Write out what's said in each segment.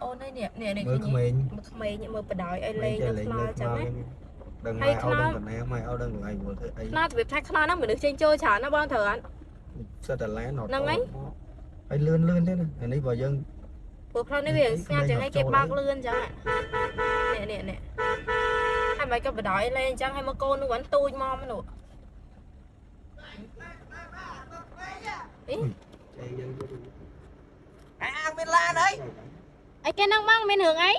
អូននេះនេះមើលក្មេងមើលបដ ாய் អីលេងនៅខ្នល់ចឹងណា ដឹងហើយអោដឹងកណាមកអោដឹងកន្លែងមើលធ្វើអី ខ្នល់របៀបថាខ្នល់ហ្នឹងមនុស្សចេញចូលច្រើនណាបងត្រូវអត់ សិតតែឡានអត់ហ្នឹងហើយលឿនទេណាអានេះបើយើង ព្រោះផ្លូវនេះវាស្ងាត់ចឹងហើយគេបើកលឿនចឹងនេះហើយមិនក៏បដ ாய் លេងចឹងហើយមកកូននោះvẫnទូចមកនោះអីយើងមានឡានអី អីគេនឹងមកមានរឿងអី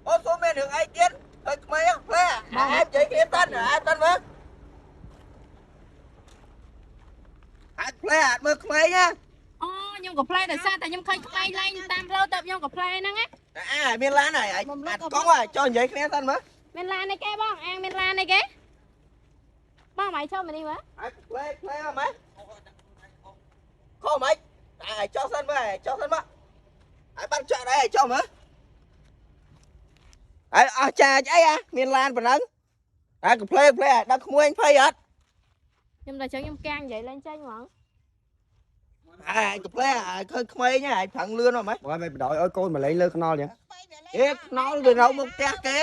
អូសូមមានរឿងអីទៀតហើយក្មេងផ្លែអែបជ័យគ្នាតាន់មើលអាចផ្លែអាចមើលក្មេងណា អូខ្ញុំក៏ផ្លែដោយសារតែខ្ញុំឃើញក្មេងលេងតាមផ្លូវទៅខ្ញុំក៏ផ្លែហ្នឹងណា មានឡានហើយអាចកង់ហើយចុះនិយាយគ្នាតាន់មើល មានឡានអីគេបងអាងមានឡានអីគេបងមកចូលមកនេះមើល អាចផ្លែអត់ម៉េចខំម៉េចអាចចុះសិនមើលចុះសិនមកអាចបាត់ចាក់ដែរចុះមើលហើយអស់ចាអីមានឡានប៉ុណ្ណឹងអាចផ្លែដល់ក្មួយភ័យអត់ ខ្ញុំដល់ចឹងខ្ញុំកាំងនិយាយលេងចេញហ្មង កផ្លែឃើញក្មេងហើយផឹងលឿនអត់ម៉េច បើមិនបដ ாய் ឲ្យកូនមកលេងលើខ្នល់ចឹង ខ្នល់វានៅមុខផ្ទះគេ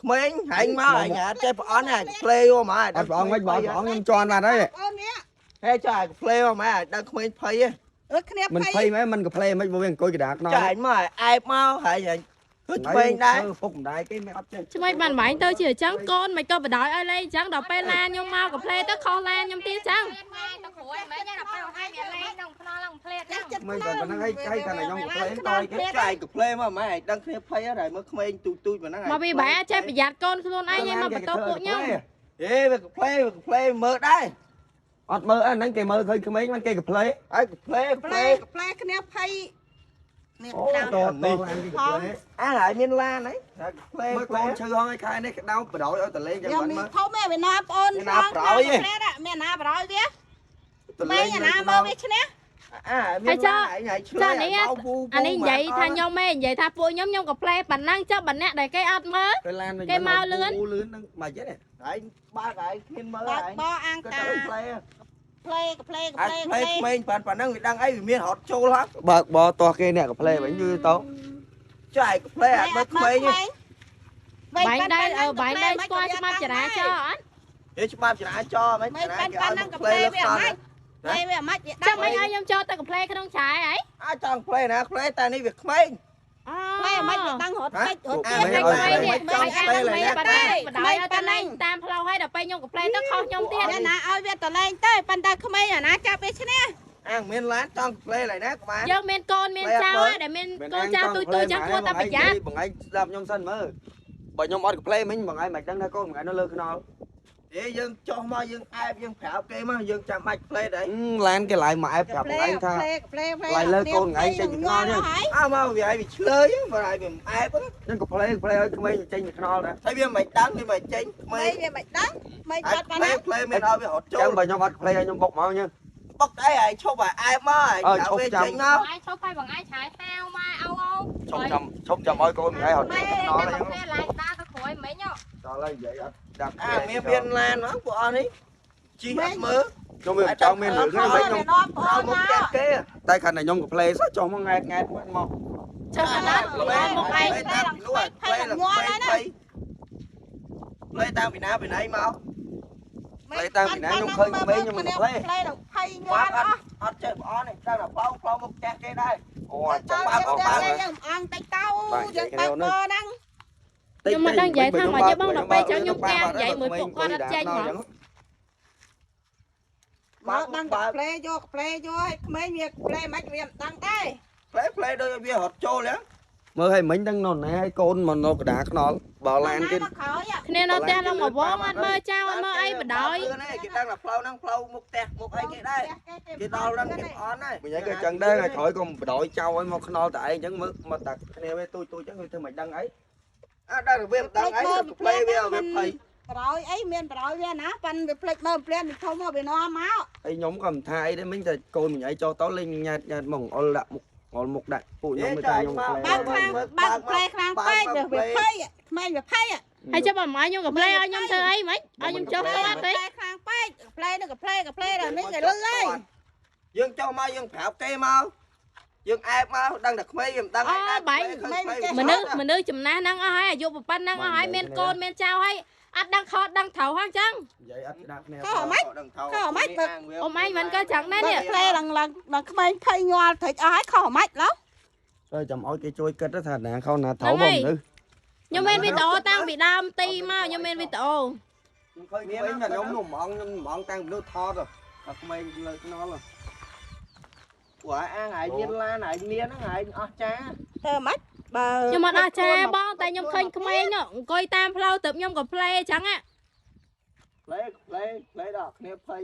ក្មេងហែងមកអញចេះប្រអន់ហើយផ្លេយកមក អត់ព្រះអង្គមិនបងព្រះអង្គខ្ញុំជន់បាត់ហើយ អូននេះហេចាផ្លេមកមកដល់ក្មេងភ័យគ្នា មិនភ័យមែនមិនក៏ផ្លេមិនបើវាអង្គុយកដាខ្នល់ ចាញ់មកអែបមកហើយឃើញក្មេងដែរ ពុកម្ដាយគេមិនអត់ចេះ ឆ្មៃបានបាញ់ទៅជាអញ្ចឹងកូនមិនក៏បដ ாய் ឲ្យលេងអញ្ចឹងដល់ពេលឡានខ្ញុំមកក៏ផ្លែទៅខុសឡានខ្ញុំទៀតអញ្ចឹង ទៅគ្រួយមិនដល់ពេលឲ្យវាលេងក្នុងខ្នល់ឡើងផ្លេតហ្នឹង មិនតែប៉ុណ្ណឹងឲ្យតែខ្ញុំក៏ផ្លេតយគេ ចាញ់កផ្លេមកម៉ែដឹងគ្នាភ័យហើយមើលក្មេងទូចប៉ុណ្ណឹង មកពីបែរចេះប្រយ័ត្នកូនខ្លួនឯងមកបន្ទោសពួកខ្ញុំ ហេវាកផ្លេមើលដែរ អត់មើលអាហ្នឹងគេមើលឃើញក្មេងមិនគេក៏ផ្លេ ហើយកផ្លេ គ្នាភ័យនេះ អូតតនេះហើយមានឡានហើយផ្លេ មើលកូនឈឺហងឲ្យខែនេះក្តៅបដ ாய் ឲ្យតលេងចឹង ខ្ញុំ មិន មាន មើល ធំឯវាណាបងអូនមានណាប្រោយវាមេណាប្រោយវាមើលវាឈ្នះ មានឡានឯងឆ្លើយ អានេះនិយាយថាខ្ញុំឯងនិយាយថាពួកខ្ញុំក៏ផ្លែប៉ុណ្ណឹងចុះបើអ្នកដែលគេអត់មើល ទៅឡាន គេមកលឿន លឿនហ្នឹងមិនចេះទេ ហើយបើកហើយគ្មានមើល បើ ហើយ បអាង ក៏ តា ទៅផ្លេ ផ្លេផ្លេ អាផ្លេក្មេងប៉ុណ្ណឹងវាដឹងអីវាមានរត់ចូលហ៎ បើកបតោះគេអ្នកក៏ផ្លេវិញយឺទៅ ចាយកផ្លេអត់មើលក្មេង បាញ់ដែរបាញ់ដែរស្គាល់ច្បាប់ចរាចរណ៍អត់ ហេច្បាប់ចរាចរណ៍មិន មិន ចរា ប៉ា ច ន់ រ ប៉ាន់ ណ៍ ហ្នឹង មក ក៏ ផ្លេ ផ្លេ លើ វា ខ្ន អ ល់ ត់ផ្លេវាមិន ចាំមិនឲ្យខ្ញុំចូលទៅកំ pl ក្នុងឆាយអី អាចង់ផ្លេណាផ្លេតែនេះវាក្មេង ផ្លេមិនដឹងរត់ពេចរត់ អានេះក្មេងនេះចង់អានេះបដ ாய் បដ ாய் ឲ្យទៅលេងតាមផ្លូវឲ្យដល់ពេលខ្ញុំកំ pl ទៅខុសខ្ញុំទៀត ណាឲ្យវាទៅលេងទៅប៉ុន្តែក្មេងអាណាចាប់វាឈ្នះ អាមានឡានចង់ផ្លេឡើយណាក្បាល យើងមានកូនមានចៅហើយដែលមានកូនចៅទូចទូចចឹងគួរតែប្រយ័ត្ន បងឯងស្ដាប់ខ្ញុំសិនមើលបើខ្ញុំអត់ក៏ផ្លេមិញបងឯងមិនដឹងថាកូនបងឯងនៅលើខ្នល់ ហេយើងចុះមកយើងអែបយើងប្រាប់គេមកយើងចាំបាច់ផ្លេដែរ ឡានគេឡាយមកអែបប្រាប់បងឯងថា ផ្លេ ឡាយលើកូនបងឯងចេញពីខ្នល់នេះ អើមកវាឲ្យវាឆ្លើយបើឲ្យវាអែប ហ្នឹងក៏ផ្លេឲ្យក្មេងចេញពីខ្នល់ដែរ ហើយវាមិនដឹងវាមិនចេញក្មេ មេ ង វាមិនដឹងមិន អ បា ត់ ត់បាន ផ្លេមានឲ្យវារត់ចូល ចឹងបើខ្ញុំអត់ផ្លេឲ្យខ្ញុំបុកមកញ៉ឹង បុកអីឲ្យឈប់ឲ្យអែបមកឲ្យវាចេញមក បងឯងឈប់ហើយបងឯងឆាយហៅមកអូអូ ឈប់ចាំឲ្យកូនបងឯងរត់ចេញពីខ្នល់ហ្នឹង ពេលឡើងដើរទៅគ្រួយមិញ ដល់ហើយនិយាយអត់ដាក់ មានឡានមកពួកអស់នេះជីអត់មើល ខ្ញុំមិនចង់មានរឿងហ្នឹងវិញខ្ញុំ ប្រោមកចាក់គេ តែខណៈខ្ញុំក៏ផ្លេសោះចុះមកង៉ែតមក ចុះកណ្ដាលមកឯង តាមពីនោះផ្លេតាមពីណាពីណៃមក ផ្លេតាមពីណាខ្ញុំឃើញក្មេងខ្ញុំមិនផ្លេ ផ្លេដល់ភ័យញ័ បា រ ត់អត់ចេះបងនេះតែផ្លោមកចាក់គេដែរ អូចាំ បា បា ត់ ក់ អ អ ត់ ស់ បា បា ត់ ក់ យើងអង្គតិចទៅយើងបាក់កហ្នឹង ខ្ញុំមិនដឹងនិយាយថាមកយើងបងដល់ពេលចឹងខ្ញុំកាងនិយាយមួយពួកគាត់អត់ចេញហ្មង មកដឹងតែផ្លេយកផ្លេយកឲ្យក្មេងវាផ្លេមិនវាមិនដឹងទេ ផ្លេដូចវារត់ចូលហ្នឹង មើលឲ្យមិញដឹងនោះណែឲ្យកូនមកនៅកដាខ្នល់បើឡានគេ គ្នានៅផ្ទះឡើងមកវងអត់មើលចៅអត់មើលអីបដ ாய் គេដឹងថាផ្លូវហ្នឹងផ្លូវមុខផ្ទះមុខអីគេដែរគេដល់ហ្នឹងគេអន់ហើយ មិញឯងក៏ចឹងដែរឲ្យក្រោយក៏បដ ாய் ចៅឲ្យមកខ្នល់តែឯងចឹងមើលមកតែគ្នាវាទូចចឹងវាធ្វើមិនដឹងអី អត់ដល់វាមិនដឹងអីទៅផ្លេវាវាភ័យ ប្រោយអីមានប្រោយវាណាប៉ាន់វាផ្លេចមើលព្រានវាធំមកវានាំមក ហើយខ្ញុំក៏មិនថាអីដែរមិញតែកូនមិញឯងចុះទៅលេងញ៉ាតមកអុលដាក់មុខអុលមុខដាក់ពួកខ្ញុំមើលតែខ្ញុំផ្លេ បាក់ខ្លាំងបាក់ផ្លេខ្លាំងពេកវាភ័យក្មេងវាភ័យ ហើយចាំបងមកខ្ញុំក៏ pl ឲ្យខ្ញុំធ្វើអីមិនឲ្យខ្ញុំចុះទៅអត់ទេ ខ្លាំងពេកផ្លេនឹងក៏ផ្លេដល់នេះគេលឺហើយ យើងចុះមកយើងប្រាប់គេមក dương ai mà đang đặt mấy em đangមនុស្សចំណាស់ហ្នឹងអស់ហើយអាយុប៉ុណ្ណឹងអស់ហើយមានកូនមានចៅហើយអត់ដឹងខត់ដឹងត្រូវហ្នឹងចឹង និយាយអត់ដាក់គ្នា ខោម៉េចខោម៉េច អ៊ំឯងមិនក៏ចឹងដែរនេះ ផ្លេឡើងក្មេងភ័យញ័រតិចអស់ហើយខោម៉េចឡោះ ទៅចាំឲ្យគេជួយគិតថាណាខោណាត្រូវបងទៅ ខ្ញុំមានវីដេអូតាំងពីដើមទីមកខ្ញុំមានវីដេអូ ឃើញវិញខ្ញុំនោះហ្មងតាំងមនុស្សថតតែក្មេងលើខ្នល់ của ai ngại nhiên la này miên nó ngại cha ទៅម៉េចបើ ខ្ញុំអត់អស់ចាបងតែខ្ញុំឃើញក្មេងអង្គុយតាមផ្លូវទៅខ្ញុំក៏ផ្លេអញ្ចឹង lấy đọt nếp phây